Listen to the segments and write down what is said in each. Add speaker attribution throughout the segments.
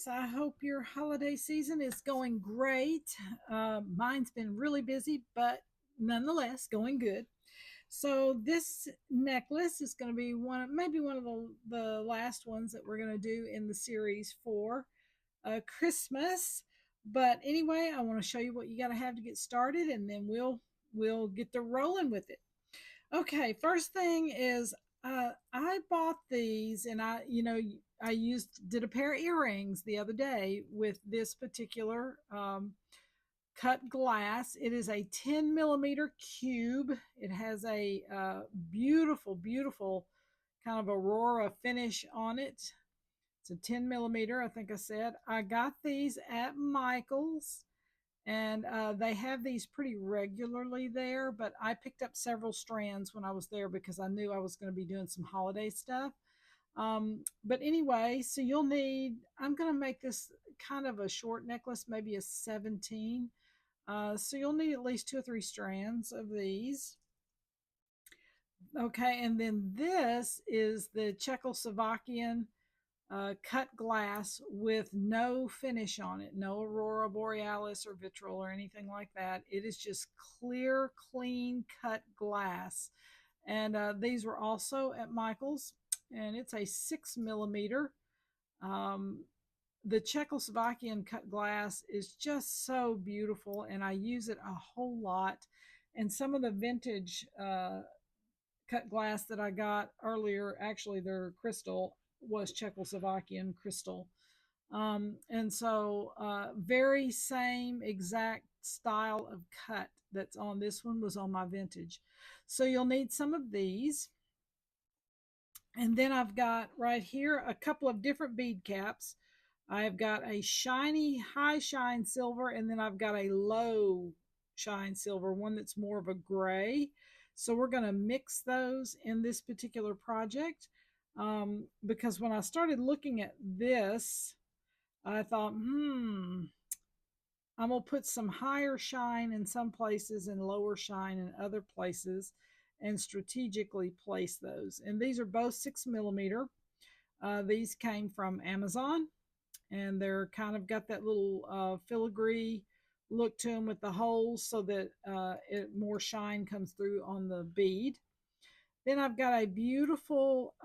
Speaker 1: guys. I hope your holiday season is going great. Mine's been really busy, but nonetheless going good. So this necklace is going to be maybe one of the last ones that we're going to do in the series for Christmas. But anyway, I want to show you what you got to have to get started, and then we'll get to rolling with it. Okay, first thing is I bought these, and I did a pair of earrings the other day with this particular cut glass. It is a 10 millimeter cube. It has a beautiful, beautiful kind of aurora finish on it. It's a 10 millimeter, I think I said. I got these at Michael's, and they have these pretty regularly there, but I picked up several strands when I was there because I knew I was going to be doing some holiday stuff. But anyway, so I'm going to make this kind of a short necklace, maybe a 17. So you'll need at least 2 or 3 strands of these. Okay, and then this is the Czechoslovakian cut glass with no finish on it, no aurora borealis or vitriol or anything like that. It is just clear, clean cut glass. And these were also at Michael's, and it's a 6 millimeter. Um, the Czechoslovakian cut glass is just so beautiful, and I use it a whole lot. And some of the vintage cut glass that I got earlier, actually, their crystal was Czechoslovakian crystal. And so, very same exact style of cut that's on this one was on my vintage. So, you'll need some of these. And then I've got right here a couple of different bead caps. I've got a shiny, high shine silver, and then I've got a low shine silver, one that's more of a gray. So we're going to mix those in this particular project, because when I started looking at this, I thought, I'm going to put some higher shine in some places and lower shine in other places and strategically place those. And these are both 6 millimeter. These came from Amazon, and they're kind of got that little filigree look to them with the holes so that more shine comes through on the bead. Then I've got a beautiful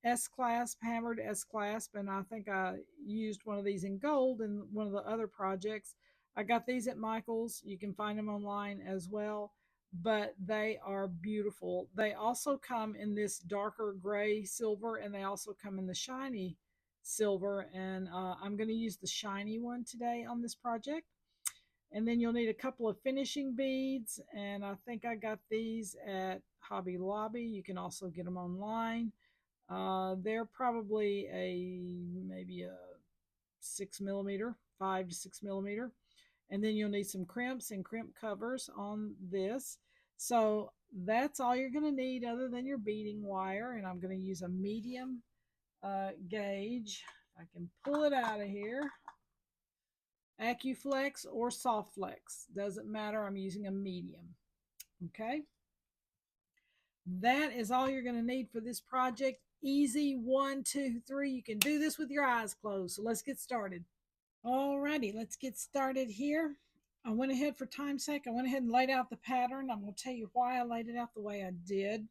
Speaker 1: S-clasp, hammered S-clasp, and I think I used one of these in gold in one of the other projects. I got these at Michael's. You can find them online as well, but they are beautiful. They also come in this darker gray silver, and they also come in the shiny silver, and I'm going to use the shiny one today on this project. And then you'll need a couple of finishing beads, and I think I got these at Hobby Lobby. You can also get them online. They're probably maybe a 6 millimeter, 5 to 6 millimeter. And then you'll need some crimps and crimp covers on this. So that's all you're going to need other than your beading wire. And I'm going to use a medium gauge. I can pull it out of here. AccuFlex or Soft Flex, doesn't matter. I'm using a medium. Okay. That is all you're going to need for this project. Easy, 1, 2, 3. You can do this with your eyes closed. So let's get started. Alrighty, let's get started here. I went ahead, for time's sake, I went ahead and laid out the pattern. I'm going to tell you why I laid it out the way I did.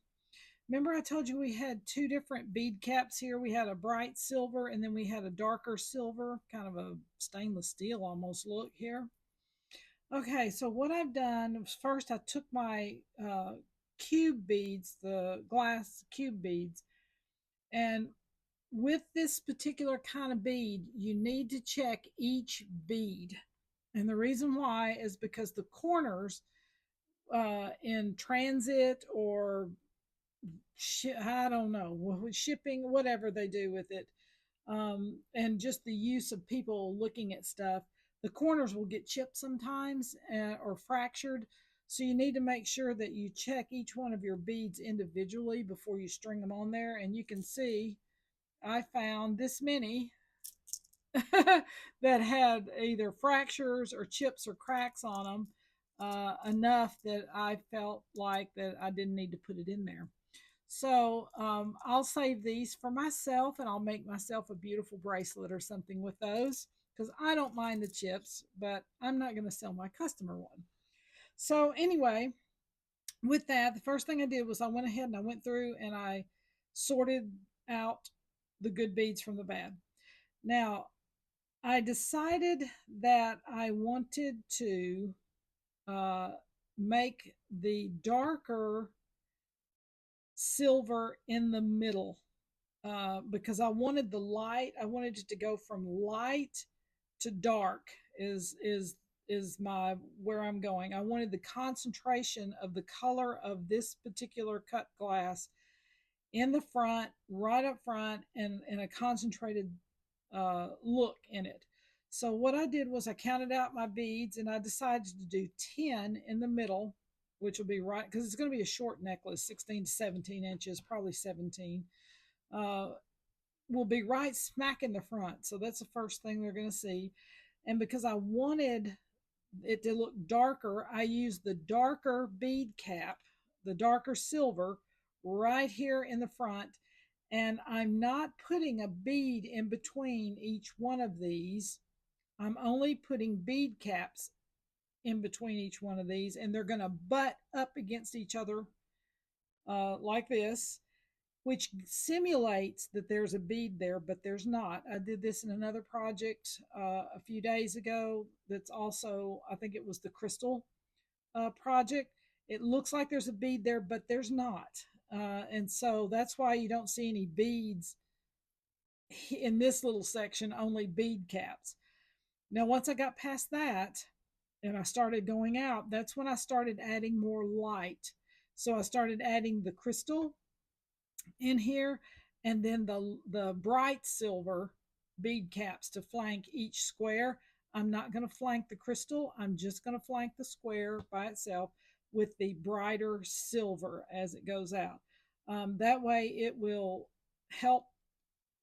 Speaker 1: Remember I told you we had 2 different bead caps here. We had a bright silver, and then we had a darker silver, kind of a stainless steel almost look here. Okay, so what I've done was, first I took my cube beads, the glass cube beads, and with this particular kind of bead, you need to check each bead. And the reason why is because the corners in transit or I don't know, shipping, whatever they do with it, and just the use of people looking at stuff, the corners will get chipped sometimes or fractured. So you need to make sure that you check each one of your beads individually before you string them on there. And you can see I found this many that had either fractures or chips or cracks on them, enough that I felt like that I didn't need to put it in there. So I'll save these for myself and I'll make myself a beautiful bracelet or something with those because I don't mind the chips, but I'm not going to sell my customer one. So, anyway, with that, the first thing I did was I went ahead and I went through and I sorted out the good beads from the bad. Now, I decided that I wanted to uh, make the darker silver in the middle because I wanted the light. I wanted it to go from light to dark. Is my where I'm going. I wanted the concentration of the color of this particular cut glass in the front, right up front, and a concentrated look in it. So what I did was I counted out my beads and I decided to do 10 in the middle, which will be right because it's going to be a short necklace, 16 to 17 inches, probably 17. Uh, will be right smack in the front. So that's the first thing they're going to see. And because I wanted it to look darker, I used the darker bead cap, the darker silver, right here in the front. And I'm not putting a bead in between each one of these. I'm only putting bead caps in between each one of these, and they're going to butt up against each other like this, which simulates that there's a bead there, but there's not. I did this in another project a few days ago that's also, I think it was the crystal project. It looks like there's a bead there, but there's not. And so that's why you don't see any beads in this little section, only bead caps. Now, once I got past that and I started going out, that's when I started adding more light. So I started adding the crystal in here and then the bright silver bead caps to flank each square. I'm not going to flank the crystal. I'm just going to flank the square by itself with the brighter silver as it goes out. That way it will help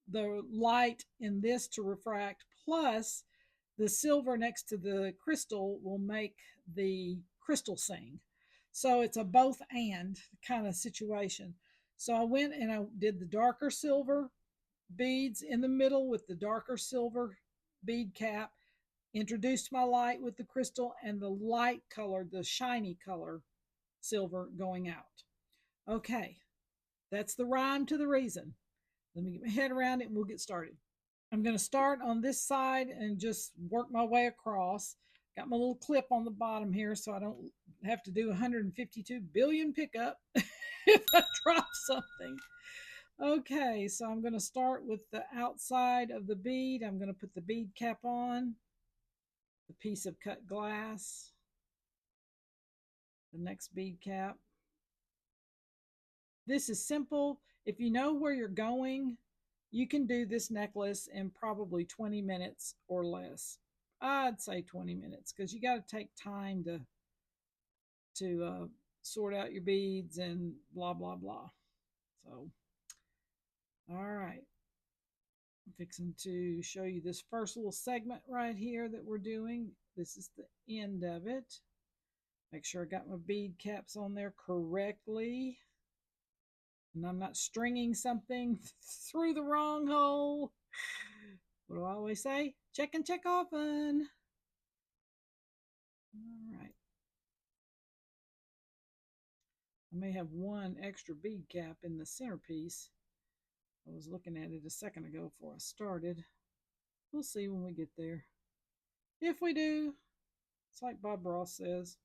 Speaker 1: the light in this to refract, plus the silver next to the crystal will make the crystal sing. So it's a both and kind of situation. So I went and I did the darker silver beads in the middle with the darker silver bead cap, introduced my light with the crystal, and the light color, the shiny color silver going out. Okay, that's the rhyme to the reason. Let me get my head around it and we'll get started. I'm going to start on this side and just work my way across. Got my little clip on the bottom here so I don't have to do 152 billion pickup if I drop something. Okay, so I'm going to start with the outside of the bead. I'm going to put the bead cap on, the piece of cut glass, the next bead cap. This is simple. If you know where you're going, you can do this necklace in probably 20 minutes or less. I'd say 20 minutes because you got to take time to sort out your beads and blah blah blah. So, all right, I'm fixing to show you this first little segment right here that we're doing. This is the end of it. Make sure I got my bead caps on there correctly. And I'm not stringing something through the wrong hole. What do I always say? Check and check often. All right. I may have one extra bead cap in the centerpiece. I was looking at it a second ago before I started. We'll see when we get there. If we do, it's like Bob Ross says,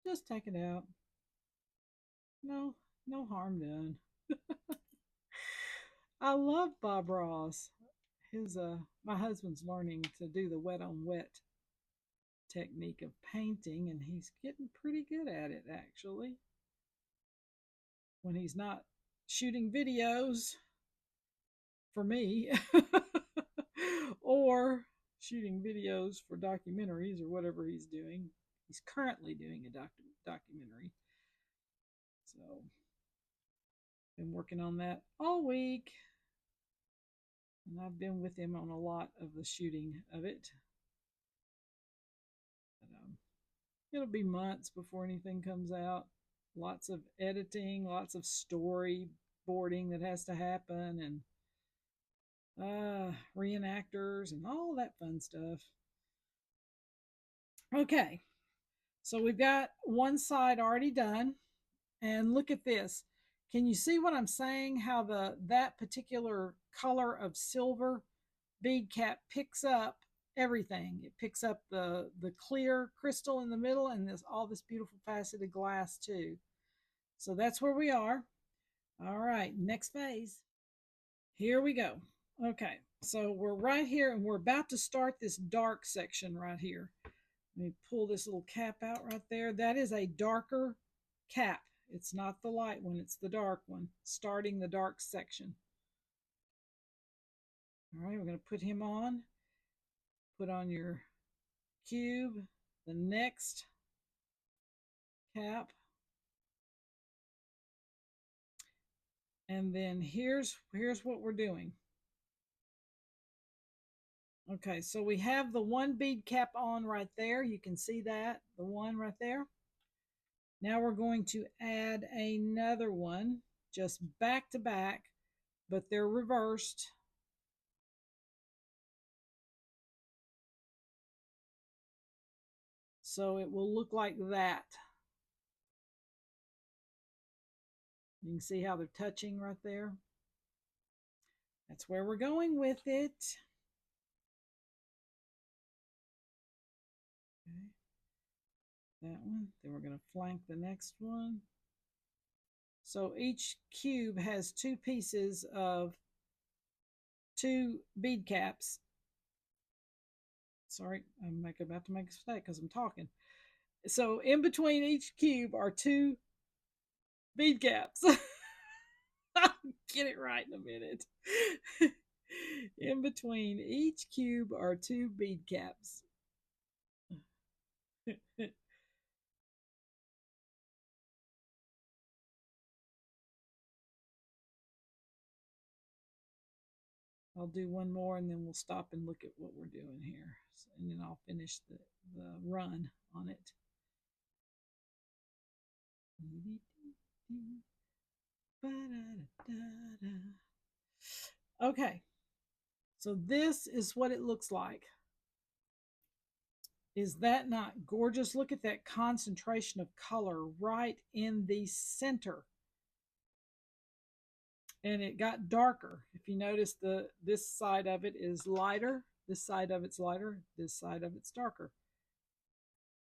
Speaker 1: just take it out. No, no harm done. I love Bob Ross. His my husband's learning to do the wet on wet technique of painting, and he's getting pretty good at it actually. When he's not shooting videos for me or shooting videos for documentaries or whatever he's doing. He's currently doing a documentary. So, been working on that all week. And I've been with him on a lot of the shooting of it. But, it'll be months before anything comes out. Lots of editing, lots of storyboarding that has to happen, and reenactors and all that fun stuff. Okay, so we've got one side already done, and look at this. Can you see what I'm saying? How that particular color of silver bead cap picks up everything. It picks up the clear crystal in the middle and this all this beautiful faceted glass too. So that's where we are. All right, next phase. Here we go. Okay, so we're right here and we're about to start this dark section right here. Let me pull this little cap out right there. That is a darker cap. It's not the light one, it's the dark one, starting the dark section. All right, we're going to put him on. Put on your cube, the next cap. And then here's what we're doing. Okay, so we have the one bead cap on right there. You can see that, the one right there. Now we're going to add another one, just back to back, but they're reversed. So it will look like that. You can see how they're touching right there. That's where we're going with it. Okay. That one. Then we're going to flank the next one. So each cube has two pieces of two bead caps. Sorry, I'm about to make a mistake because I'm talking. So in between each cube are two bead caps. I'll get it right in a minute. In between each cube are two bead caps. I'll do one more and then we'll stop and look at what we're doing here. And then I'll finish the run on it. Okay, so this is what it looks like. Is that not gorgeous? Look at that concentration of color right in the center. And it got darker. If you notice, this side of it is lighter, this side of it's lighter, this side of it's darker.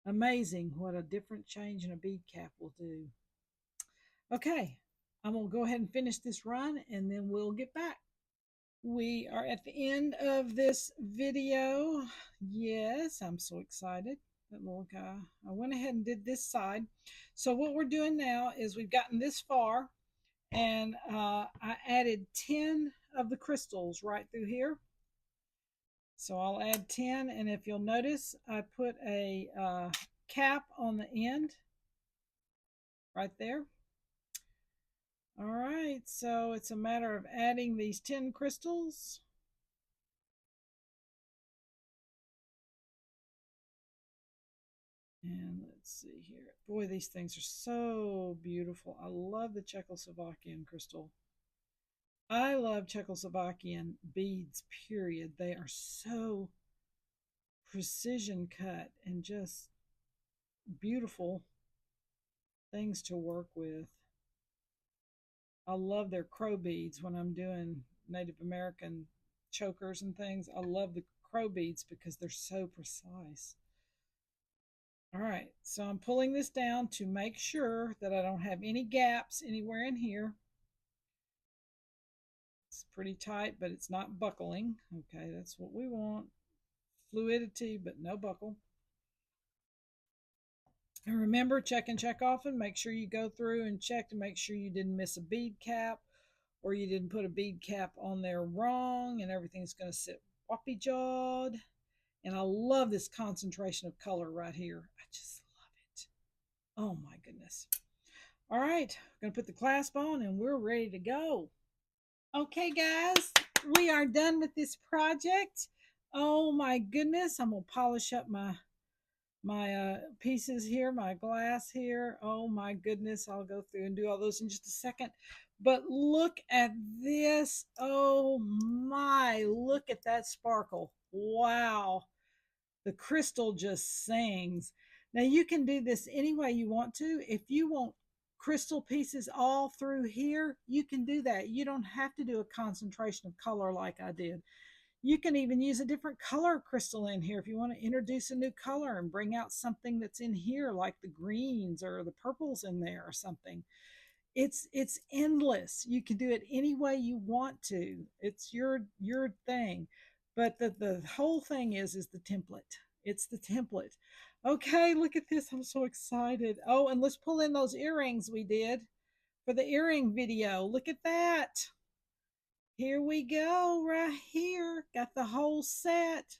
Speaker 1: Amazing what a different change in a bead cap will do. Okay, I'm going to go ahead and finish this run and then we'll get back. We are at the end of this video. Yes, I'm so excited. That little guy. I went ahead and did this side. So what we're doing now is we've gotten this far and I added 10 of the crystals right through here. So I'll add 10, and if you'll notice, I put a cap on the end right there. All right, so it's a matter of adding these 10 crystals. And let's see here. Boy, these things are so beautiful. I love the Czechoslovakian crystal. I love Czechoslovakian beads, period. They are so precision cut and just beautiful things to work with. I love their crow beads when I'm doing Native American chokers and things. I love the crow beads because they're so precise. All right, so I'm pulling this down to make sure that I don't have any gaps anywhere in here. It's pretty tight, but it's not buckling. Okay, that's what we want. Fluidity, but no buckle. And remember, check and check often. Make sure you go through and check to make sure you didn't miss a bead cap or you didn't put a bead cap on there wrong and everything's going to sit whoppy jawed. And I love this concentration of color right here. I just love it. Oh my goodness. All right, I'm going to put the clasp on and we're ready to go. Okay, guys, we are done with this project. Oh my goodness, I'm going to polish up my my pieces here, my glass here. Oh my goodness, I'll go through and do all those in just a second. But look at this. Oh my, look at that sparkle. Wow. The crystal just sings. Now you can do this any way you want to. If you want crystal pieces all through here, you can do that. You don't have to do a concentration of color like I did. You can even use a different color crystal in here if you want to introduce a new color and bring out something that's in here, like the greens or the purples in there or something. It's endless. You can do it any way you want to. It's your thing. But the whole thing is the template. It's the template. Okay, look at this. I'm so excited. Oh, and let's pull in those earrings we did for the earring video. Look at that. Here we go, right here. Got the whole set.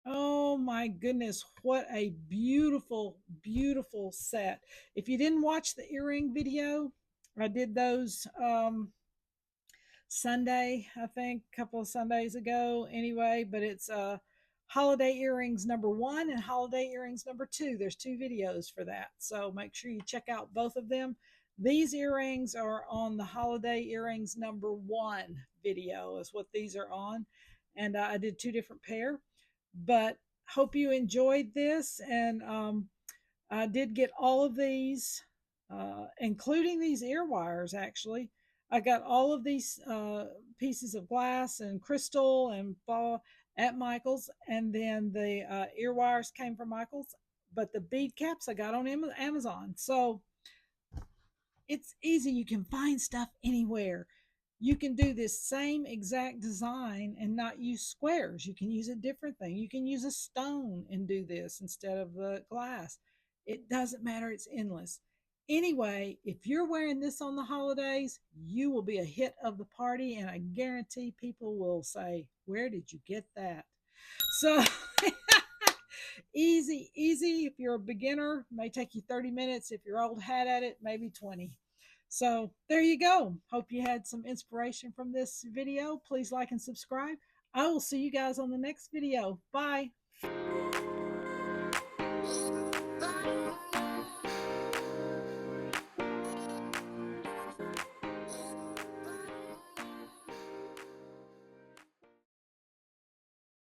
Speaker 1: Oh my goodness, what a beautiful, beautiful set. If you didn't watch the earring video, I did those Sunday, I think, a couple of Sundays ago anyway, but it's holiday earrings #1 and holiday earrings #2. There's 2 videos for that. So make sure you check out both of them. These earrings are on the holiday earrings #1 video is what these are on. And I did 2 different pair, but hope you enjoyed this. And I did get all of these, including these ear wires, actually. I got all of these pieces of glass and crystal and blah at Michael's, and then the ear wires came from Michael's, but the bead caps I got on Amazon. So it's easy. You can find stuff anywhere. You can do this same exact design and not use squares. You can use a different thing. You can use a stone and do this instead of the glass. It doesn't matter. It's endless. Anyway, if you're wearing this on the holidays, you will be a hit of the party, and I guarantee people will say, "Where did you get that?" So easy, easy. If you're a beginner, it may take you 30 minutes. If you're old hat at it, maybe 20. So there you go. Hope you had some inspiration from this video. Please like and subscribe. I will see you guys on the next video. Bye.